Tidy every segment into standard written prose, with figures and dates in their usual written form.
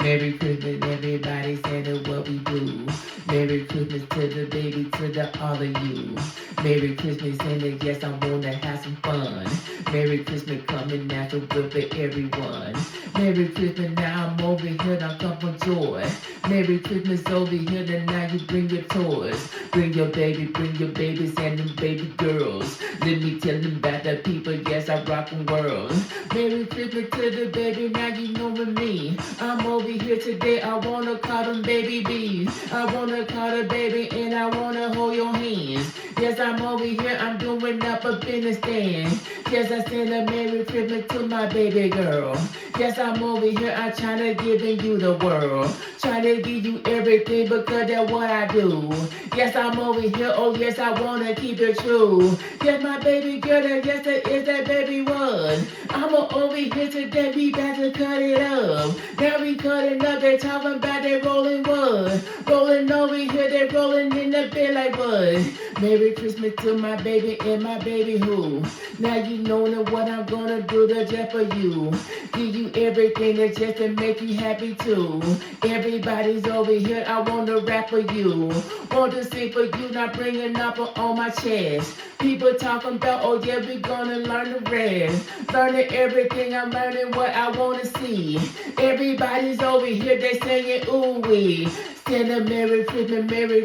Merry Christmas, everybody, Santa, what we do. Merry Christmas to the baby, to the all of you. Merry Christmas, Santa, yes, I wanna have some fun. Merry Christmas coming natural good for everyone. Merry Christmas, now I'm over here, now come for joy. Merry Christmas over here, then now you bring your toys. Bring your babies and them baby girls. Let me tell them about the people, yes, I rock the world. Merry Christmas to the baby, now you know with me. I'm over here today, I wanna call them baby bees. I wanna call the baby and I wanna hold your hands. Yes, I'm over here, I'm doing up a business stand. Yes, I send a Merry Christmas to my baby girl. Yes, I'm over here, I'm trying to giving you the world. Trying to give you everything because that's what I do. Yes, I'm over here, oh yes, I wanna keep it true. Yes, my baby girl, yes, that is that baby one. I'm over here today, we about to cut it up. Now we cutting up, they talking about they rolling wood. Rolling over here, they rolling in the bed like wood. Merry Christmas to my baby and my baby who. Now you know what I'm gonna do to just for you. Give you everything that's just to make you happy too. Everybody's over here, I wanna rap for you. Want to sing for you, not bringing up on my chest. People talking about, oh yeah, we gonna learn the rest. Learning everything, I'm learning what I wanna see. Everybody's over here, they saying ooh wee. Send a Merry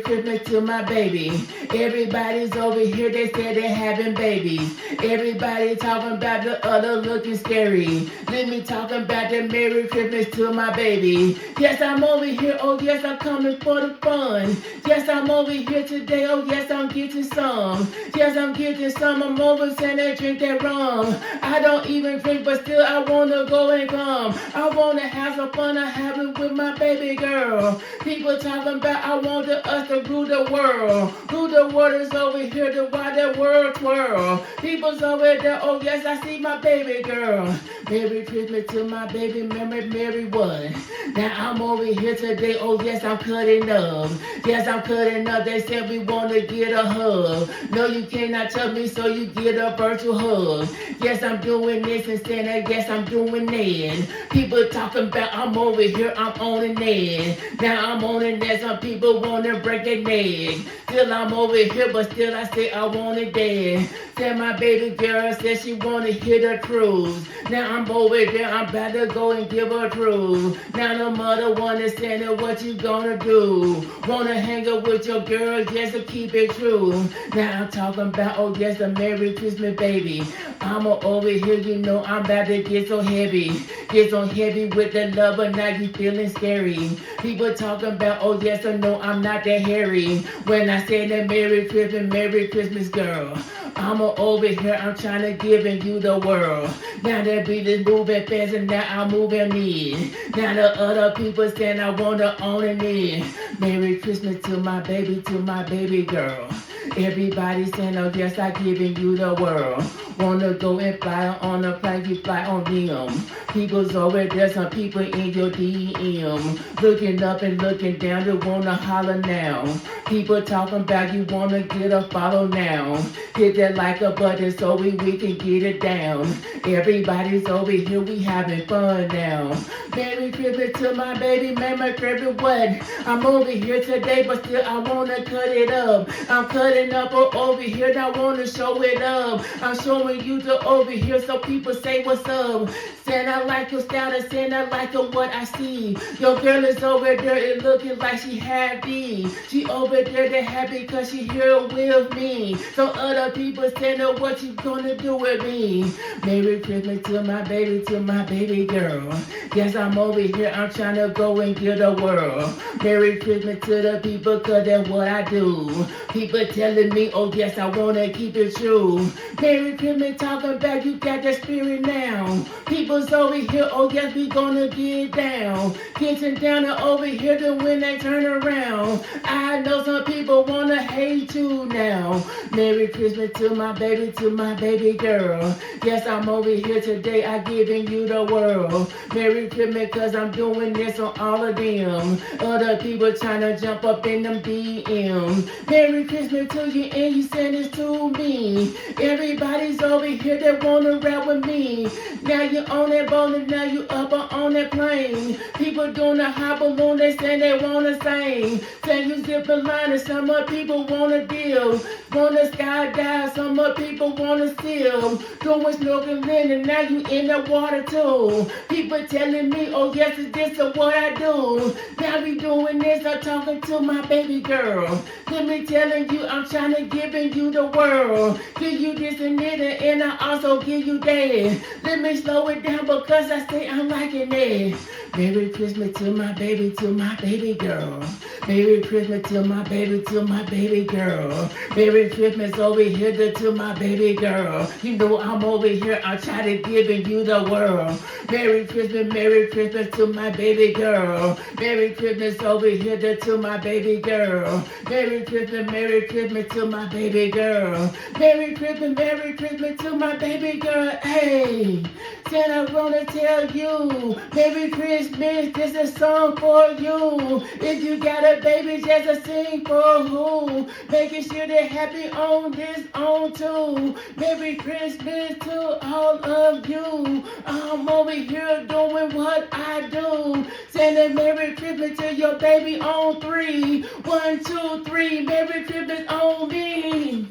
Christmas to my baby. Everybody's over here, they say they're having babies. Everybody talking about the other looking scary. Let me talking about the Merry Christmas to my baby. Yes, I'm over here, oh yes, I'm coming for the fun. Yes, I'm over here today, oh yes, I'm getting some. Yes, I'm getting some, I'm over saying they drink that rum. I don't even drink, but still I wanna go and come. I wanna have some fun, I have it with my baby girl. People talking about I want us to rule the world. Rule the world is over here to watch the world twirl. People's over there, oh yes, I see my baby girl. Merry Christmas to my baby, Merry one. Now I'm over here today, oh yes, I'm cutting up. Yes, I'm cutting up, they said we want to get a hug. No, you cannot touch me, so you get a virtual hug. Yes, I'm doing this and saying that, yes, I'm doing that. People talking about I'm over here, I'm owning that. Now I'm owning that, some people want to break their neck. Still I'm over here, but still I say I want it dead. Said my baby girl said she want to hit a cruise. Now I'm over there, I'm about to go and give her a cruise. Now the mother wanna send her, what you gonna do? Wanna hang up with your girl just to keep it true. Now I'm talking about, oh yes, a Merry Christmas baby. I'm over here, you know I'm about to get so heavy. Get so heavy with the love, but now you feeling scary. People talking about, oh yes, I know I'm not that hairy. When I say that Merry Christmas girl. I'm over here, I'm trying to giving you the world. Now that beat is moving fast and now I'm moving me. Now the other people saying I want to own it in. Merry Christmas to my baby girl. Everybody saying, oh yes, I giving you the world. Wanna go and fly on a plane, you fly on them. People's over there, some people in your DM. Looking up and looking down, they wanna holler now. People talking about you wanna get a follow now. Hit that like a button so we can get it down. Everybody's over here, we having fun now. Merry Christmas to my baby, Merry Christmas what? I'm over here today, but still I wanna cut it up. I'm cutting up over here, I wanna show it up. I'm showing you the over here so people say what's up. Saying I like your style and saying I like what I see. Your girl is over there, it looking like she happy. She over there, they happy cause she here with me. So other people saying, oh, what you gonna do with me? Merry Christmas to my baby girl. Yes, I'm over here, I'm trying to go and get the world. Merry Christmas to the people cause that's what I do. People telling me, oh yes, I wanna keep it true. Merry Christmas talking about you got that spirit now. People's over here, oh yes, we gonna get down. Getting down and over here to when they turn around. I know some people wanna hate you now. Merry Christmas to my baby girl. Yes, I'm over here today, I giving you the world. Merry Christmas cause I'm doing this on all of them. Other people trying to jump up in them DM. Merry Christmas to to you and you send it to me. Everybody's over here that wanna rap with me. Now you on that boat and now you up on that plane. People doing a hot balloon, they say they wanna sing. Say you zipping line and some more people wanna deal. Wanna skydive, some more people wanna steal. Doing snorkeling and now you in the water too. People telling me, oh yes, it's this is what I do. Now we doing this, I'm talking to my baby girl. Let me telling you, I'm trying to give you the world. Give you this and that, and I also give you that. Let me slow it down because I say I'm liking it. Merry Christmas to my baby girl. Merry Christmas to my baby girl. Merry Christmas over here to my baby girl. You know I'm over here, I'm trying to give you the world. Merry Christmas to my baby girl. Merry Christmas over here to my baby girl. Merry Christmas to my baby girl. Merry Christmas to my baby girl. Hey, said I wanna tell you, Merry Christmas, this is a song for you. If you got a baby, just a sing for who. Making sure they're happy on this on too. Merry Christmas to all of you. I'm over here doing what I do. Sending Merry Christmas to your baby on 3. 1, 2, 3. Merry Christmas on me.